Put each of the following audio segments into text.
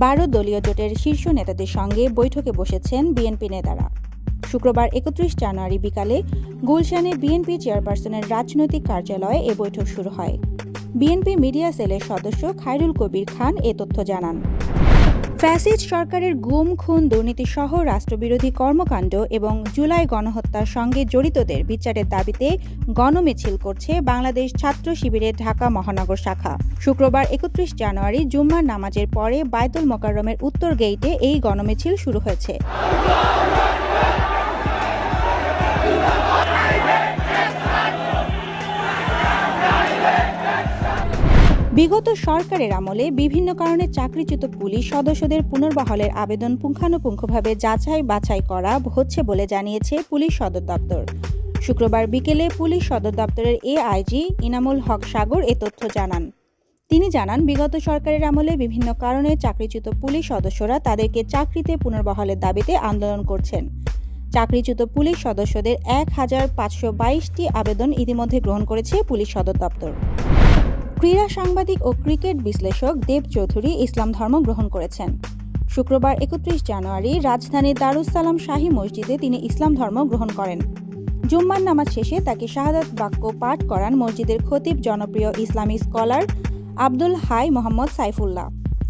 12 দলীয় জোটের শীর্ষ নেতাদের সঙ্গে বৈঠকে বসেছেন বিএনপি নেতারা। শুক্রবার 31 জানুয়ারি বিকালে গুলশানে বিএনপি চেয়ারপারসনের রাজনৈতিক কার্যালয়ে এ বৈঠক শুরু হয়। বিএনপি মিডিয়া সেলের সদস্য খায়রুল কবির খান এ তথ্য জানান। ফ্যাসিস্ট সরকারের গুম, খুন, দুর্নীতিসহ রাষ্ট্রবিরোধী কর্মকাণ্ড এবং জুলাই গণহত্যার সঙ্গে জড়িতদের বিচারের দাবিতে গণমিছিল করছে বাংলাদেশ ছাত্র শিবিরের ঢাকা মহানগর শাখা। শুক্রবার 31 জানুয়ারি জুম্মার নামাজের পরে বায়তুল মোকাররমের উত্তর গেইটে এই গণমিছিল শুরু হয়েছে। বিগত সরকারের আমলে বিভিন্ন কারণে চাকরিচ্যুত পুলিশ সদস্যদের পুনর্বহালের আবেদন পুঙ্খানুপুঙ্খভাবে যাচাই বাছাই করা হচ্ছে বলে জানিয়েছে পুলিশ সদর দপ্তর। শুক্রবার বিকেলে পুলিশ সদর দপ্তরের এআইজি ইনামুল হক সাগর এ তথ্য জানান। তিনি জানান, বিগত সরকারের আমলে বিভিন্ন কারণে চাকরিচ্যুত পুলিশ সদস্যরা তাদেরকে চাকরিতে পুনর্বহালের দাবিতে আন্দোলন করছেন। চাকরিচ্যুত পুলিশ সদস্যদের 1522টি আবেদন ইতিমধ্যে গ্রহণ করেছে পুলিশ সদর দপ্তর। ক্রীড়া সাংবাদিক ও ক্রিকেট বিশ্লেষক দেব চৌধুরী ইসলাম ধর্ম গ্রহণ করেছেন। শুক্রবার 31 জানুয়ারি রাজধানীর দারুস সালাম শাহী মসজিদে তিনি ইসলাম ধর্ম গ্রহণ করেন। জুম্মার নামাজ শেষে তাকে শাহাদাত বাক্য পাঠ করান মসজিদের খতিব জনপ্রিয় ইসলামী স্কলার আব্দুল হাই মোহাম্মদ সাইফুল্লাহ।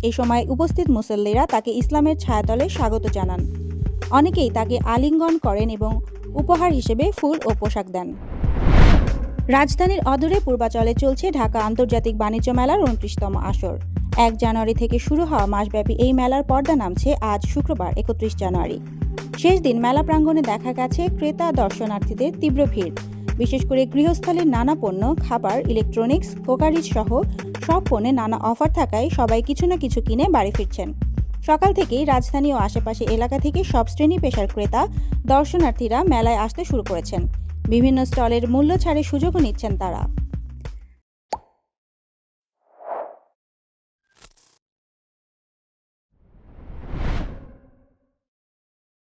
এই সময় উপস্থিত মুসল্লিরা তাকে ইসলামের ছায়াতলে স্বাগত জানান। অনেকেই তাকে আলিঙ্গন করেন এবং উপহার হিসেবে ফুল ও পোশাক দেন। রাজধানীর অদূরে পূর্বাচলে চলছে ঢাকা আন্তর্জাতিক বাণিজ্য মেলার 29তম আসর। 1 জানুয়ারি থেকে শুরু হওয়া মাসব্যাপী এই মেলার পর্দা নামছে আজ শুক্রবার 31 জানুয়ারি। শেষ দিন মেলা প্রাঙ্গণে দেখা গেছে ক্রেতা দর্শনার্থীদের তীব্র ভিড়। বিশেষ করে গৃহস্থলীর নানা পণ্য, খাবার, ইলেকট্রনিক্স, কোকারিজ সহ সব পণ্যে নানা অফার থাকায় সবাই কিছু না কিছু কিনে বাড়ি ফিরছেন। সকাল থেকেই রাজধানী ও আশেপাশে এলাকা থেকে সব শ্রেণী পেশার ক্রেতা দর্শনার্থীরা মেলায় আসতে শুরু করেছেন। বিভিন্ন স্টলের মূল্য ছাড়ের সুযোগও নিচ্ছেন তারা।